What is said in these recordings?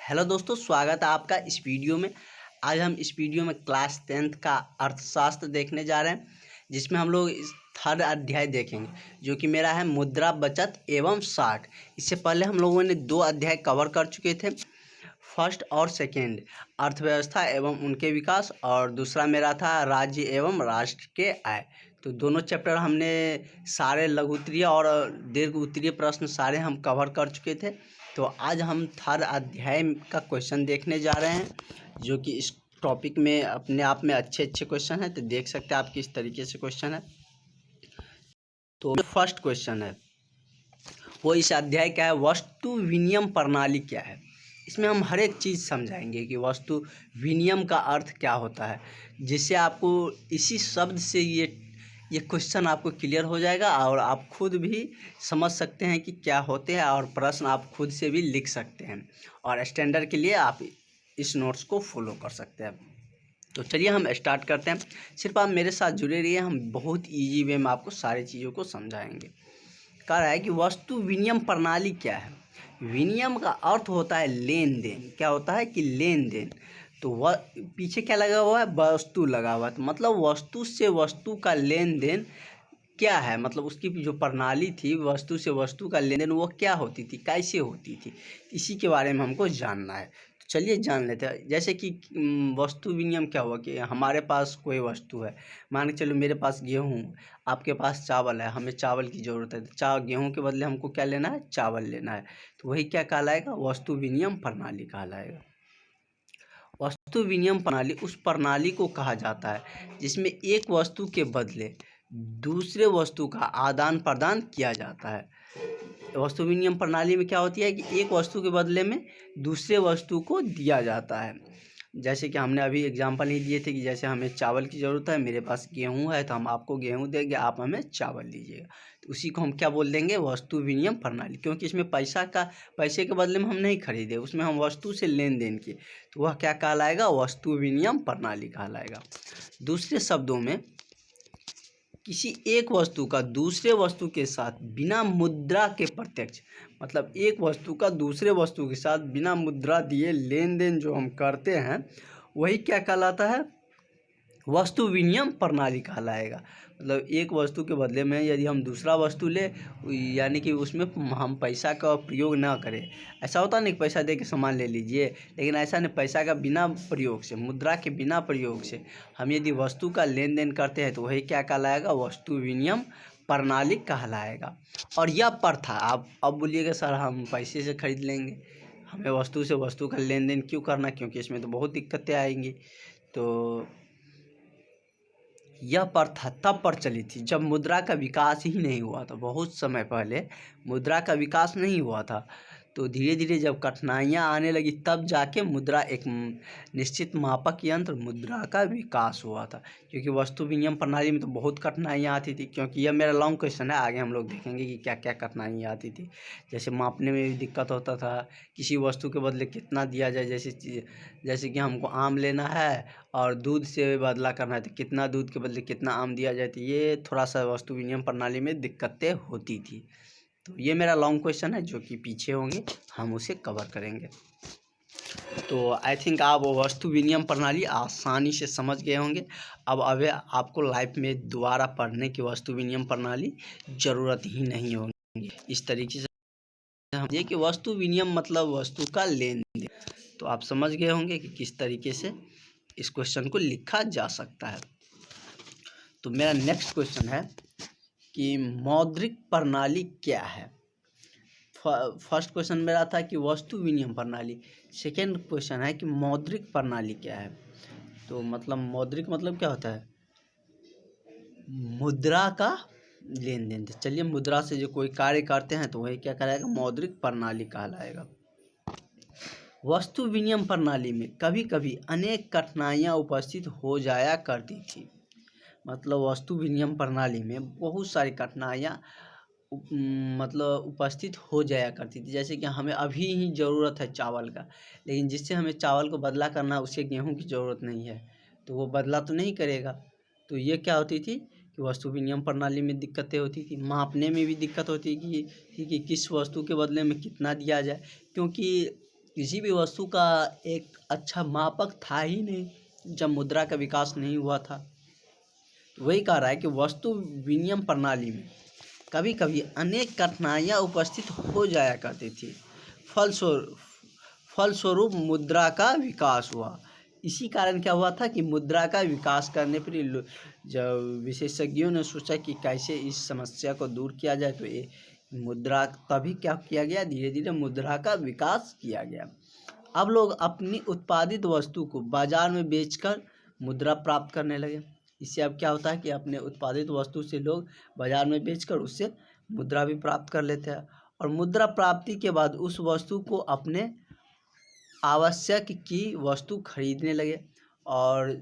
Hello दोस्तों, स्वागत है आपका इस वीडियो में। आज हम इस वीडियो में क्लास 10th का अर्थशास्त्र देखने जा रहे हैं, जिसमें हम लोग इस थर्ड अध्याय देखेंगे, जो कि मेरा है मुद्रा बचत एवं साख। इससे पहले हम लोगों ने 2 अध्याय कवर कर चुके थे, फर्स्ट और सेकेंड, अर्थव्यवस्था एवं उनके विकास, और दूसरा मेरा था राज्य एवं राष्ट्र के आय। तो दोनों चैप्टर हमने सारे लघु उत्तरीय और दीर्घ उत्तरीय प्रश्न सारे हम कवर कर चुके थे। तो आज हम थर्ड अध्याय का क्वेश्चन देखने जा रहे हैं, जो कि इस टॉपिक में अपने आप में अच्छे क्वेश्चन हैं। तो देख सकते हैं आप किस तरीके से क्वेश्चन है। तो फर्स्ट क्वेश्चन है वो इस अध्याय का है, वस्तु विनिमय प्रणाली क्या है। इसमें हम हर एक चीज़ समझाएंगे कि वस्तु विनिमय का अर्थ क्या होता है, जिससे आपको इसी शब्द से ये क्वेश्चन आपको क्लियर हो जाएगा और आप खुद भी समझ सकते हैं कि क्या होते हैं, और प्रश्न आप खुद से भी लिख सकते हैं, और स्टैंडर्ड के लिए आप इस नोट्स को फॉलो कर सकते हैं। तो चलिए हम स्टार्ट करते हैं। सिर्फ आप मेरे साथ जुड़े रहिए, हम बहुत ईजी वे में आपको सारी चीज़ों को समझाएंगे। कह रहा है कि वस्तु विनिमय प्रणाली क्या है। विनिमय का अर्थ होता है लेन देन। क्या होता है कि लेन देन। तो वह पीछे क्या लगा हुआ है, वस्तु लगा हुआ है। तो मतलब वस्तु से वस्तु का लेन देन क्या है, मतलब उसकी जो प्रणाली थी, वस्तु से वस्तु का लेन देन, वो क्या होती थी, कैसे होती थी, इसी के बारे में हमको जानना है। तो चलिए जान लेते हैं। जैसे कि वस्तु विनिमय क्या हुआ कि हमारे पास कोई वस्तु है, मान के चलो मेरे पास गेहूँ, आपके पास चावल है, हमें चावल की ज़रूरत है। गेहूँ के बदले हमको क्या लेना है, चावल लेना है। तो वही क्या कहलाएगा, वस्तु विनिमय प्रणाली कहलाएगा। वस्तु विनिमय प्रणाली उस प्रणाली को कहा जाता है जिसमें एक वस्तु के बदले दूसरे वस्तु का आदान प्रदान किया जाता है। वस्तु विनिमय प्रणाली में क्या होती है कि एक वस्तु के बदले में दूसरे वस्तु को दिया जाता है। जैसे कि हमने अभी एग्जांपल ही दिए थे कि जैसे हमें चावल की ज़रूरत है, मेरे पास गेहूं है, तो हम आपको गेहूं देंगे, आप हमें चावल दीजिएगा। तो उसी को हम क्या बोल देंगे, वस्तु विनिमय प्रणाली। क्योंकि इसमें पैसे के बदले में हम नहीं खरीदे, उसमें हम वस्तु से लेन देन किए, तो वह क्या कहलाएगा, वस्तु विनिमय प्रणाली कहलाएगा। दूसरे शब्दों में, किसी एक वस्तु का दूसरे वस्तु के साथ बिना मुद्रा के प्रत्यक्ष, मतलब एक वस्तु का दूसरे वस्तु के साथ बिना मुद्रा दिए लेन देन जो हम करते हैं, वही क्या कहलाता है, वस्तु विनिमय प्रणाली कहलाएगा। मतलब एक वस्तु के बदले में यदि हम दूसरा वस्तु ले, यानी कि उसमें हम पैसा का प्रयोग ना करें। ऐसा होता नहीं, पैसा दे के सामान ले लीजिए, लेकिन ऐसा नहीं, पैसा का बिना प्रयोग से, मुद्रा के बिना प्रयोग से हम यदि वस्तु का लेन देन करते हैं, तो वही क्या कहलाएगा, वस्तु विनिमय प्रणाली कहलाएगा। और यह प्रथा, आप अब बोलिएगा सर हम पैसे से खरीद लेंगे, हमें वस्तु से वस्तु का लेन देन क्यों करना, क्योंकि इसमें तो बहुत दिक्कतें आएंगी। तो यह प्रथा तब प्रचलित थी जब मुद्रा का विकास ही नहीं हुआ था। बहुत समय पहले मुद्रा का विकास नहीं हुआ था, तो धीरे धीरे जब कठिनाइयाँ आने लगी, तब जाके मुद्रा, एक निश्चित मापक यंत्र मुद्रा का विकास हुआ था। क्योंकि वस्तु विनिमय प्रणाली में तो बहुत कठिनाइयाँ आती थी। क्योंकि यह मेरा लॉन्ग क्वेश्चन है, आगे हम लोग देखेंगे कि क्या क्या कठिनाइयाँ आती थी। जैसे मापने में भी दिक्कत होता था, किसी वस्तु के बदले कितना दिया जाए। जैसे कि हमको आम लेना है और दूध से बदला करना है, तो कितना दूध के बदले कितना आम दिया जाए, तो ये थोड़ा सा वस्तु विनिमय प्रणाली में दिक्कतें होती थी। तो ये मेरा लॉन्ग क्वेश्चन है, जो कि पीछे होंगे, हम उसे कवर करेंगे। तो आई थिंक आप वस्तु विनिमय प्रणाली आसानी से समझ गए होंगे। अब आपको लाइफ में दोबारा पढ़ने की वस्तु विनिमय प्रणाली ज़रूरत ही नहीं होगी। इस तरीके से हम ये कि वस्तु विनिमय मतलब वस्तु का लेन देन। तो आप समझ गए होंगे कि किस तरीके से इस क्वेश्चन को लिखा जा सकता है। तो मेरा नेक्स्ट क्वेश्चन है कि मौद्रिक प्रणाली क्या है। फर्स्ट क्वेश्चन मेरा था कि वस्तु विनिमय प्रणाली, सेकेंड क्वेश्चन है कि मौद्रिक प्रणाली क्या है। तो मतलब मौद्रिक मतलब क्या होता है, मुद्रा का लेन देन। चलिए, मुद्रा से जो कोई कार्य करते हैं, तो वही क्या कहलाएगा, मौद्रिक प्रणाली कहलाएगा। वस्तु विनिमय प्रणाली में कभी कभी अनेक कठिनाइयाँ उपस्थित हो जाया करती थी। मतलब वस्तु विनिमय प्रणाली में बहुत सारी कठिनाइयाँ मतलब उपस्थित हो जाया करती थी। जैसे कि हमें अभी ही ज़रूरत है चावल का, लेकिन जिससे हमें चावल को बदला करना है, उसे गेहूं की ज़रूरत नहीं है, तो वो बदला तो नहीं करेगा। तो ये क्या होती थी कि वस्तु विनिमय प्रणाली में दिक्कतें होती थी। मापने में भी दिक्कत होती कि किस वस्तु के बदले में कितना दिया जाए। क्योंकि किसी भी वस्तु का एक अच्छा मापक था ही नहीं जब मुद्रा का विकास नहीं हुआ था। तो वही कह रहा है कि वस्तु विनिमय प्रणाली में कभी कभी अनेक कठिनाइयाँ उपस्थित हो जाया करती थी। फलस्वरूप फलस्वरूप मुद्रा का विकास हुआ। इसी कारण क्या हुआ था कि मुद्रा का विकास करने पर जब विशेषज्ञों ने सोचा कि कैसे इस समस्या को दूर किया जाए, तो ये मुद्रा तभी क्या किया गया, धीरे धीरे मुद्रा का विकास किया गया। अब लोग अपनी उत्पादित वस्तु को बाजार में बेचकर मुद्रा प्राप्त करने लगे। इससे अब क्या होता है कि अपने उत्पादित वस्तु से लोग बाजार में बेचकर उससे मुद्रा भी प्राप्त कर लेते हैं, और मुद्रा प्राप्ति के बाद उस वस्तु को अपने आवश्यक की वस्तु खरीदने लगे। और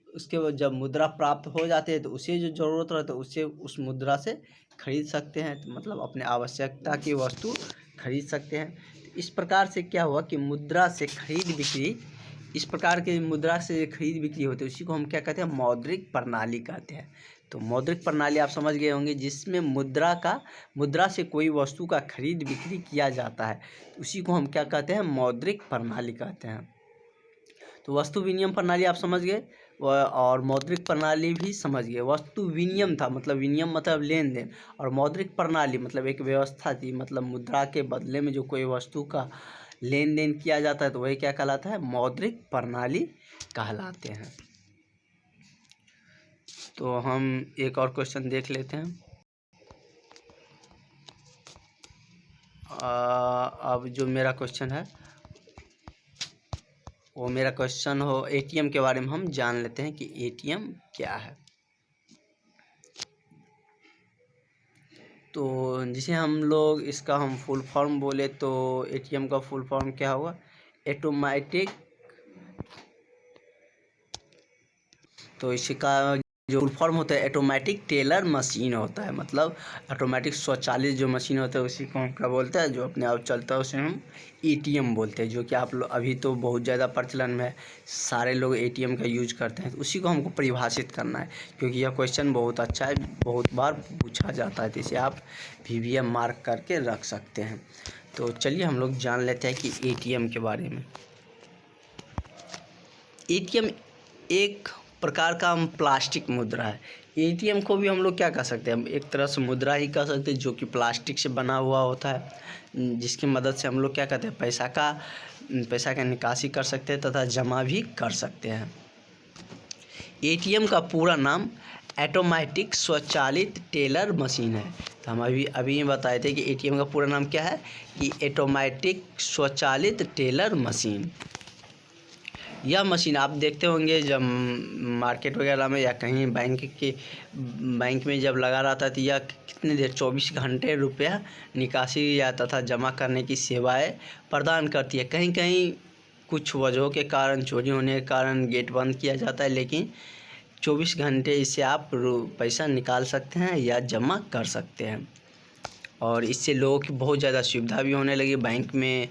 उसके बाद जब मुद्रा प्राप्त हो जाती है तो उसे जो ज़रूरत रहता है उससे उस मुद्रा से खरीद सकते हैं, तो मतलब अपने आवश्यकता की वस्तु खरीद सकते हैं। तो इस प्रकार से क्या हुआ कि मुद्रा से खरीद बिक्री, इस प्रकार की मुद्रा से खरीद बिक्री होती है, उसी को हम क्या कहते हैं, मौद्रिक प्रणाली कहते हैं। तो मौद्रिक प्रणाली आप समझ गए होंगे, जिसमें मुद्रा से कोई वस्तु का खरीद बिक्री किया जाता है, उसी को हम क्या कहते हैं, मौद्रिक प्रणाली कहते हैं। तो वस्तु विनिमय प्रणाली आप समझ गए और मौद्रिक प्रणाली भी समझ गए। वस्तु विनिमय था मतलब विनिमय मतलब लेन देन, और मौद्रिक प्रणाली मतलब एक व्यवस्था थी, मतलब मुद्रा के बदले में जो कोई वस्तु का लेन देन किया जाता है तो वही क्या कहलाता है, मौद्रिक प्रणाली कहलाते हैं। तो हम एक और क्वेश्चन देख लेते हैं। अब जो मेरा क्वेश्चन है वो मेरा क्वेश्चन हो एटीएम के बारे में हम जान लेते हैं कि एटीएम क्या है। तो जिसे हम लोग इसका हम फुल फॉर्म बोले तो एटीएम का फुल फॉर्म क्या होगा, ऑटोमेटिक। तो इसका जो फुल फॉर्म होता है ऑटोमेटिक टेलर मशीन होता है, मतलब ऑटोमेटिक स्वचालित जो मशीन होता है उसी को हम क्या बोलते हैं, जो अपने आप चलता है उसे हम एटीएम बोलते हैं। जो कि आप लोग अभी तो बहुत ज़्यादा प्रचलन में है, सारे लोग एटीएम का यूज करते हैं। तो उसी को हमको परिभाषित करना है, क्योंकि यह क्वेश्चन बहुत अच्छा है, बहुत बार पूछा जाता है, तो इसे आप VVM मार्क करके रख सकते हैं। तो चलिए हम लोग जान लेते हैं कि एटीएम के बारे में। एटीएम एक प्रकार का हम प्लास्टिक मुद्रा है। एटीएम को भी हम लोग क्या कह सकते हैं, हम एक तरह से मुद्रा ही कह सकते हैं, जो कि प्लास्टिक से बना हुआ होता है, जिसकी मदद से हम लोग क्या कहते हैं, पैसा का निकासी कर सकते हैं तथा जमा भी कर सकते हैं। एटीएम का पूरा नाम ऑटोमेटिक स्वचालित टेलर मशीन है। तो हम अभी बताए थे कि एटीएम का पूरा नाम क्या है, कि ऑटोमेटिक स्वचालित टेलर मशीन। यह मशीन आप देखते होंगे जब मार्केट वगैरह में या कहीं बैंक में जब लगा रहता है तो यह कितनी देर 24 घंटे रुपया निकासी या तथा जमा करने की सेवाएं प्रदान करती है। कहीं कहीं कुछ वजहों के कारण, चोरी होने के कारण गेट बंद किया जाता है, लेकिन 24 घंटे इससे आप पैसा निकाल सकते हैं या जमा कर सकते हैं। और इससे लोगों की बहुत ज़्यादा सुविधा भी होने लगी, बैंक में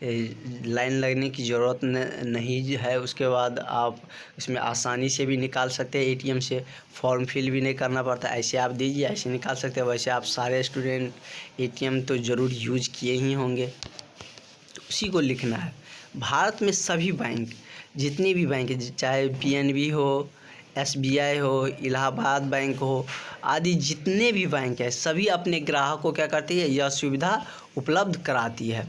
लाइन लगने की ज़रूरत नहीं है। उसके बाद आप इसमें आसानी से भी निकाल सकते हैं, एटीएम से फॉर्म फिल भी नहीं करना पड़ता, ऐसे आप दीजिए ऐसे निकाल सकते हैं। वैसे आप सारे स्टूडेंट एटीएम तो ज़रूर यूज किए ही होंगे, तो उसी को लिखना है। भारत में सभी बैंक, जितने भी बैंक, चाहे PNB हो, SBI हो, इलाहाबाद बैंक हो आदि, जितने भी बैंक है सभी अपने ग्राहक को क्या करती है, यह सुविधा उपलब्ध कराती है।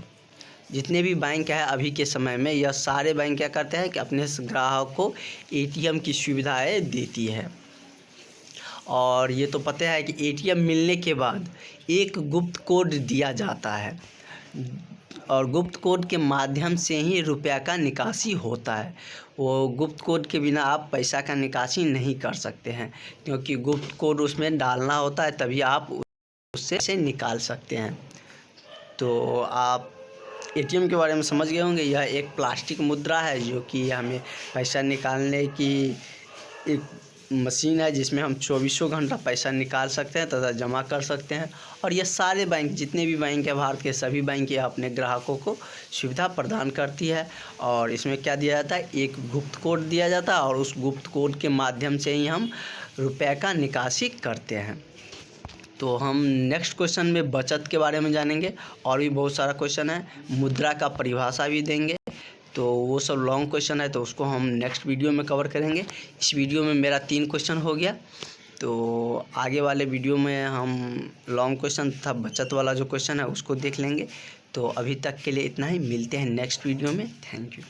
जितने भी बैंक है अभी के समय में, यह सारे बैंक क्या करते हैं कि अपने ग्राहक को एटीएम की सुविधाएं देती है। और ये तो पता है कि एटीएम मिलने के बाद एक गुप्त कोड दिया जाता है, और गुप्त कोड के माध्यम से ही रुपया का निकासी होता है। वो गुप्त कोड के बिना आप पैसा का निकासी नहीं कर सकते हैं, क्योंकि गुप्त कोड उसमें डालना होता है, तभी आप उससे निकाल सकते हैं। तो आप एटीएम के बारे में समझ गए होंगे। यह एक प्लास्टिक मुद्रा है जो कि हमें पैसा निकालने की एक मशीन है, जिसमें हम 24 घंटा पैसा निकाल सकते हैं तथा जमा कर सकते हैं। और ये सारे बैंक, जितने भी बैंक है भारत के सभी बैंक, ये अपने ग्राहकों को सुविधा प्रदान करती है। और इसमें क्या दिया जाता है, एक गुप्त कोड दिया जाता है, और उस गुप्त कोड के माध्यम से ही हम रुपये का निकासी करते हैं। तो हम नेक्स्ट क्वेश्चन में बचत के बारे में जानेंगे, और भी बहुत सारा क्वेश्चन है, मुद्रा का परिभाषा भी देंगे। तो वो सब लॉन्ग क्वेश्चन है, तो उसको हम नेक्स्ट वीडियो में कवर करेंगे। इस वीडियो में मेरा 3 क्वेश्चन हो गया, तो आगे वाले वीडियो में हम लॉन्ग क्वेश्चन तथा बचत वाला जो क्वेश्चन है उसको देख लेंगे। तो अभी तक के लिए इतना ही, मिलते हैं नेक्स्ट वीडियो में। Thank you.